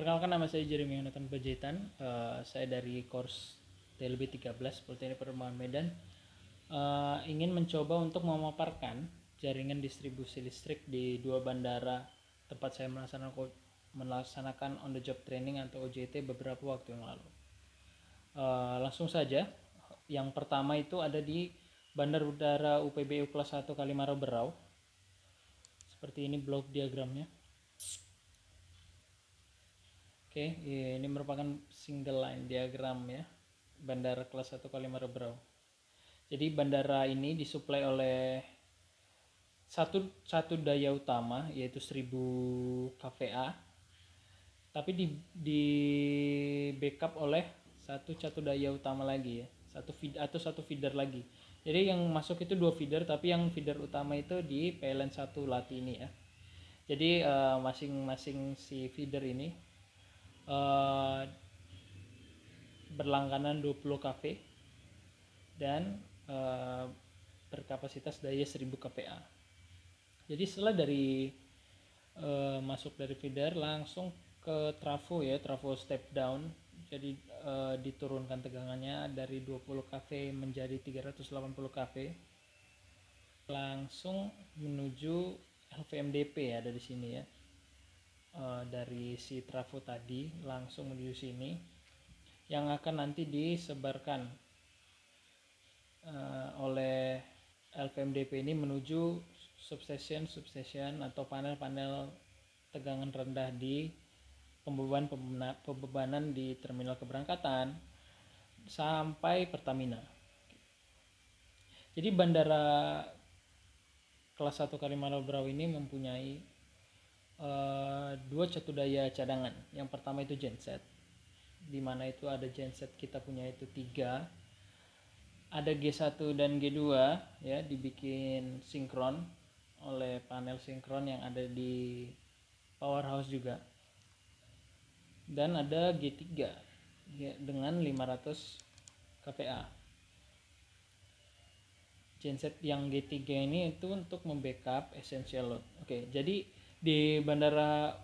Perkenalkan, nama saya Jeremy Yonatan Panjaitan. Saya dari course TLB 13 Politeknik Perumahan Medan. Ingin mencoba untuk memaparkan jaringan distribusi listrik di dua bandara tempat saya melaksanakan on the job training atau OJT beberapa waktu yang lalu. Langsung saja, yang pertama itu ada di Bandar Udara UPBU kelas 1 Kalimaro Berau. Seperti ini blok diagramnya. Oke, ini merupakan single line diagram ya, bandara kelas 1 Kalimaro Berau. Jadi bandara ini disuplai oleh satu daya utama yaitu 1000 kVA, tapi di backup oleh satu daya utama lagi ya, satu feeder lagi. Jadi yang masuk itu 2 feeder, tapi yang feeder utama itu di PLN 1 Lati ini ya. Jadi masing-masing si feeder ini berlangganan 20 kV dan berkapasitas daya 1000 kVA. Jadi setelah dari masuk dari feeder langsung ke trafo ya, trafo step down. Jadi diturunkan tegangannya dari 20 kV menjadi 380 kV. Langsung menuju LVMDP ya, ada di sini ya. Dari si trafo tadi langsung menuju sini, yang akan nanti disebarkan oleh LVMDP ini menuju substation atau panel-panel tegangan rendah di pembebanan di terminal keberangkatan sampai Pertamina. Jadi bandara kelas 1 Kalimaro Berau ini mempunyai dua catu daya cadangan. Yang pertama itu genset, di mana itu ada genset kita punya itu 3, ada G1 dan G2 ya, dibikin sinkron oleh panel sinkron yang ada di powerhouse juga, dan ada G3 ya, dengan 500 kVA. Genset yang G3 ini itu untuk membackup essential load. Oke, jadi di bandara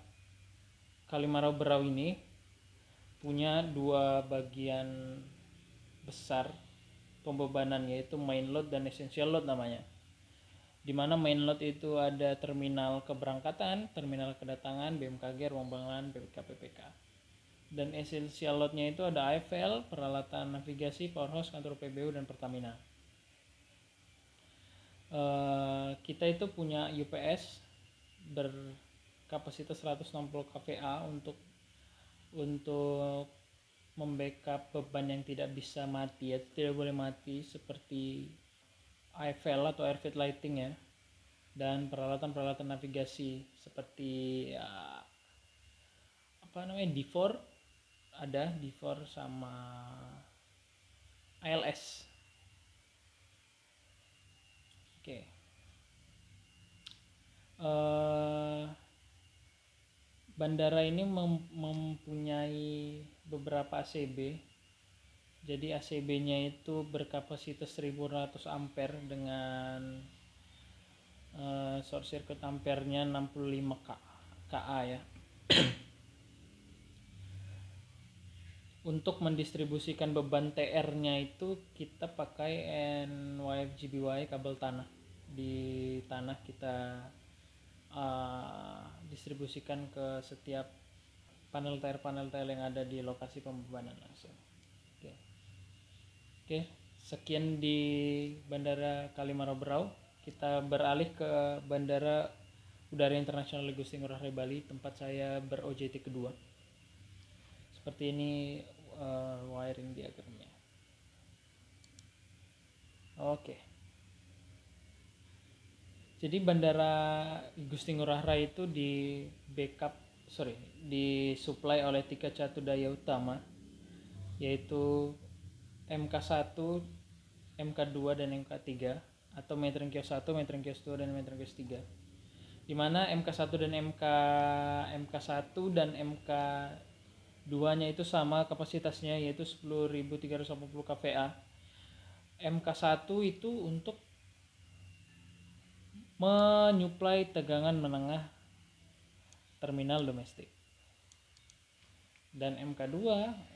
Kalimaro Berau ini punya 2 bagian besar pembebanan, yaitu main load dan essential load namanya. Dimana main load itu ada terminal keberangkatan, terminal kedatangan, BMKG, ruang bangunan, PPK, PPK. Dan essential loadnya itu ada AFL, peralatan navigasi, powerhouse, kantor PBU, dan Pertamina. Kita itu punya UPS berkapasitas 160 kVA untuk membackup beban yang tidak bisa mati ya, tidak boleh mati, seperti AFL atau air feed lighting ya, dan peralatan navigasi seperti D4, ada D4 sama ALS. Oke. Bandara ini mempunyai beberapa ACB. Jadi ACB-nya itu berkapasitas 1100 ampere dengan short circuit ampernya 65 kA ya. Untuk mendistribusikan beban TR-nya itu kita pakai NYFGBY, kabel tanah. Di tanah kita distribusikan ke setiap panel tel yang ada di lokasi pembebanan langsung. Oke, sekian di Bandara Kalimaro Berau. Kita beralih ke Bandara Udara Internasional Igusti Ngurah Rai Bali, tempat saya ber-OJT kedua. Seperti ini wiring diagramnya. Oke. Jadi Bandara Igusti Ngurah Rai itu disuplai oleh 3 catu daya utama, yaitu MK1, MK2, dan MK3, atau metering kios 1, metering kios 2, dan metering kios 3. Di mana MK1 dan MK1 dan MK2-nya itu sama kapasitasnya, yaitu 10.380 kVA. MK1 itu untuk menyuplai tegangan menengah terminal domestik. dan MK2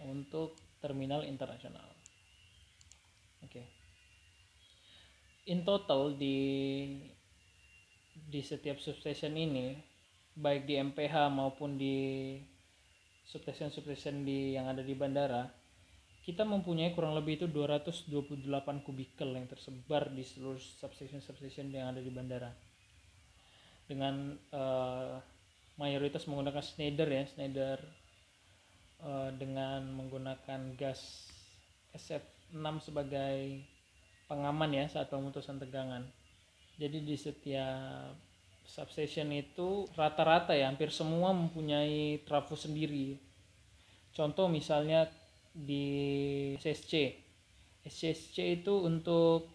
untuk terminal internasional. Oke. In total di setiap substation ini, baik di MPH maupun di substation yang ada di bandara, kita mempunyai kurang lebih itu 228 kubikel yang tersebar di seluruh substation yang ada di bandara, dengan mayoritas menggunakan Schneider dengan menggunakan gas SF6 sebagai pengaman ya saat pemutusan tegangan. Jadi di setiap substation itu rata-rata ya hampir semua mempunyai trafo sendiri. Contoh misalnya di SCSC itu untuk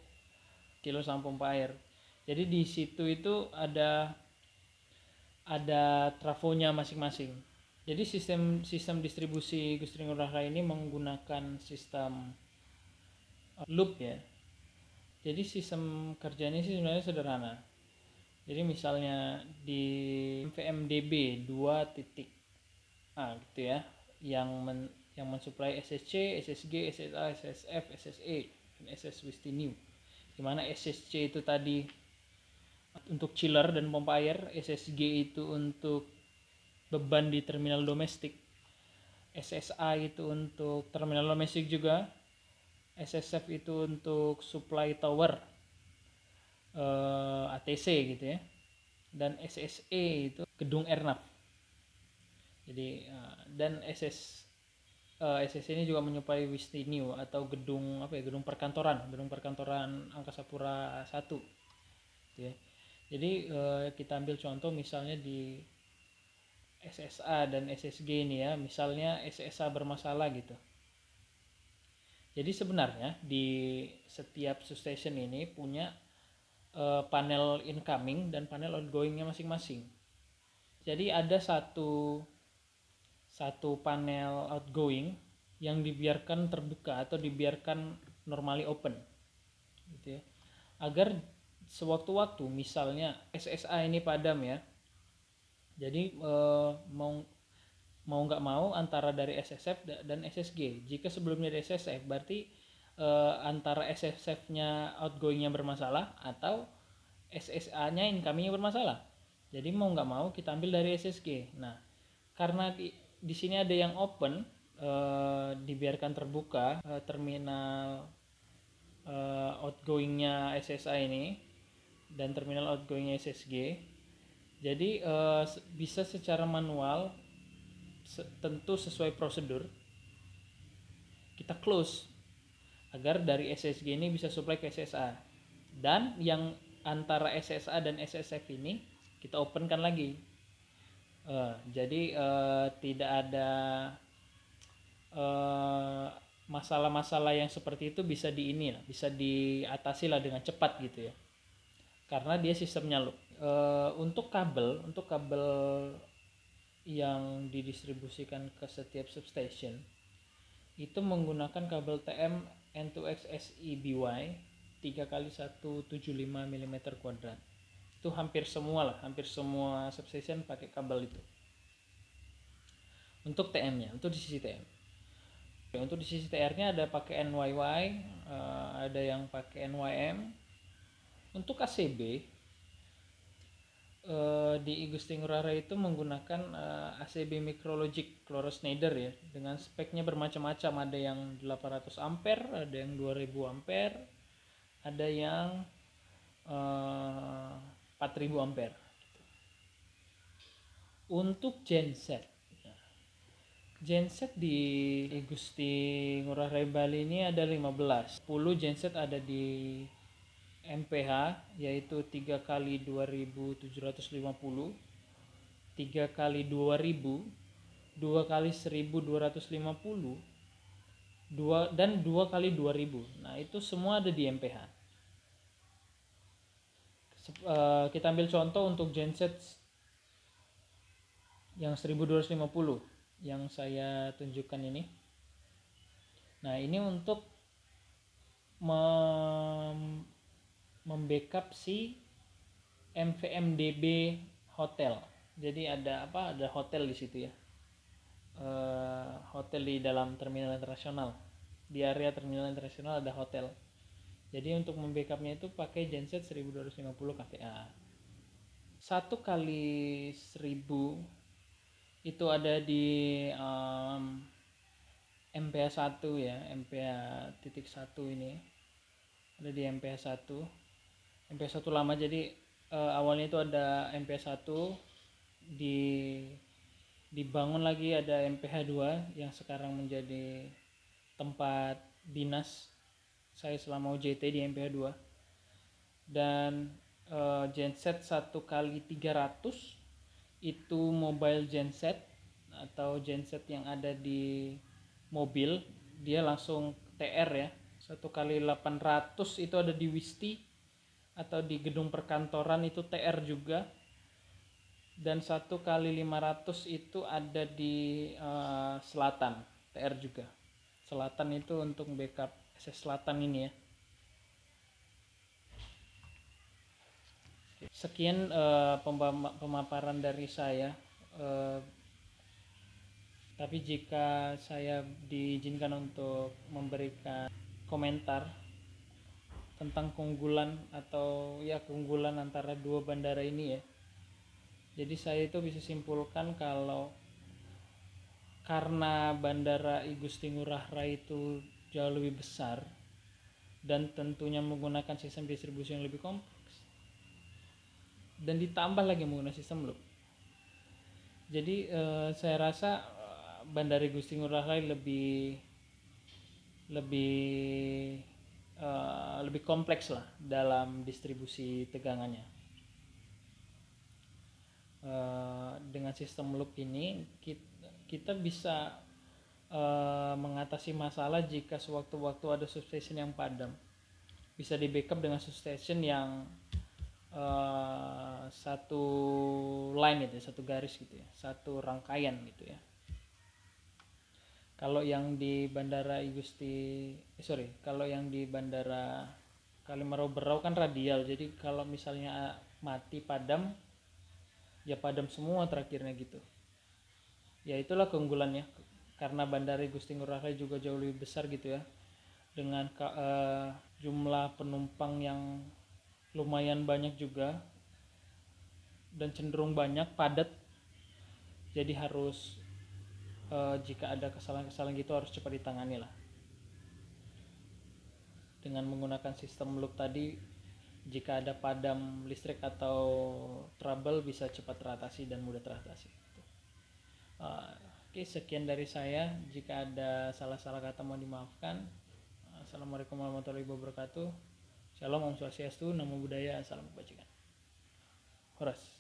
kilo sama pompa air. Jadi di situ itu ada trafonya masing-masing. Jadi sistem distribusi Gusti Ngurah Rai ini menggunakan sistem loop ya. Jadi sistem kerjanya sih sebenarnya sederhana. Jadi misalnya di VMDB 2 titik gitu ya, yang mensuplai SSC, SSG, SSA, SSF, SSE, dan SS Westineu. Dimana SSC itu tadi untuk chiller dan pompa air, SSG itu untuk beban di terminal domestik, SSA itu untuk terminal domestik juga, SSF itu untuk supply tower ATC gitu ya, dan SSE itu gedung airnav. Jadi dan SSE ini juga menyuplai Westineu atau gedung perkantoran Angkasa Pura 1 gitu ya. Jadi kita ambil contoh misalnya di SSA dan SSG ini ya, misalnya SSA bermasalah gitu. Jadi sebenarnya di setiap substation ini punya panel incoming dan panel outgoingnya masing-masing. Jadi ada satu panel outgoing yang dibiarkan terbuka atau dibiarkan normally open gitu ya, agar sewaktu-waktu misalnya SSA ini padam ya, jadi mau nggak mau antara dari SSF dan SSG, jika sebelumnya dari SSF berarti antara SSF-nya outgoing-nya bermasalah atau SSA-nya incoming-nya bermasalah, jadi mau nggak mau kita ambil dari SSG. Nah karena di sini ada yang open, dibiarkan terbuka terminal outgoingnya SSA ini dan terminal outgoingnya SSG, jadi bisa secara manual tentu sesuai prosedur kita close agar dari SSG ini bisa supply ke SSA, dan yang antara SSA dan SSF ini kita openkan lagi. Jadi tidak ada masalah-masalah yang seperti itu bisa diatasi lah dengan cepat gitu ya, karena dia sistemnya loop. Untuk kabel yang didistribusikan ke setiap substation itu menggunakan kabel TM N2X SEBY 3x175 mm kuadrat. Itu hampir semua substation pakai kabel itu untuk TM-nya, untuk di sisi TM. Untuk di sisi TR-nya ada pakai NYY, ada yang pakai NYM. Untuk ACB di Gusti Ngurah Rai itu menggunakan ACB Micrologic Chloro Schneider ya, dengan speknya bermacam-macam, ada yang 800 ampere, ada yang 2000 ampere, ada yang 4000 ampere. Untuk genset di Gusti Ngurah Rai Bali ini ada 15. 10 genset ada di MPH, yaitu 3 kali 2750, 3 kali 2000, 2 kali 1250, dan 2 kali 2000. Nah itu semua ada di MPH. Kita ambil contoh untuk genset yang 1250 yang saya tunjukkan ini. Nah ini untuk membackup si MVMDB hotel. Jadi ada hotel di situ ya. hotel di dalam terminal internasional. Di area terminal internasional ada hotel. Jadi untuk membackup-nya itu pakai genset 1250 kVA. 1 kali 1000 itu ada di MPH 1 ya, MPH titik 1 ini ada di MPH 1. MPH 1 lama, jadi awalnya itu ada MPH 1, dibangun lagi ada MPH 2 yang sekarang menjadi tempat dinas saya selama UJT di MPH 2. Dan genset 1 kali 300 itu mobile genset atau genset yang ada di mobil, dia langsung TR ya. 1 kali 800 itu ada di Wisti atau di gedung perkantoran, itu TR juga. Dan 1 kali 500 itu ada di selatan, TR juga. Selatan itu untuk backup SS selatan ini ya. Sekian pemaparan dari saya. Tapi jika saya diizinkan untuk memberikan komentar tentang keunggulan atau ya keunggulan antara dua bandara ini ya. Jadi saya itu bisa simpulkan kalau karena Bandara I Gusti Ngurah Rai itu jauh lebih besar dan tentunya menggunakan sistem distribusi yang lebih kompleks dan ditambah lagi menggunakan sistem loop. Jadi saya rasa Bandara I Gusti Ngurah Rai lebih kompleks lah dalam distribusi tegangannya. Dengan sistem loop ini kita bisa mengatasi masalah jika sewaktu-waktu ada substation yang padam. Bisa di backup dengan substation yang satu line gitu ya, satu garis gitu ya, satu rangkaian gitu ya. Kalau yang di Bandara kalau yang di Bandara Kalimaro Berau kan radial, jadi kalau misalnya mati padam ya padam semua terakhirnya gitu. Ya itulah keunggulannya, karena Bandara I Gusti Ngurah Rai juga jauh lebih besar gitu ya, dengan jumlah penumpang yang lumayan banyak juga dan cenderung banyak padat. Jadi harus jika ada kesalahan-kesalahan gitu harus cepat ditangani lah. Dengan menggunakan sistem loop tadi, jika ada padam listrik atau trouble bisa cepat teratasi dan mudah teratasi. Oke, sekian dari saya. Jika ada salah-salah kata mohon dimaafkan. Assalamualaikum warahmatullahi wabarakatuh. Shalom, Om Swastiastu, Namo Buddhaya, Salam Kebajikan. Horas.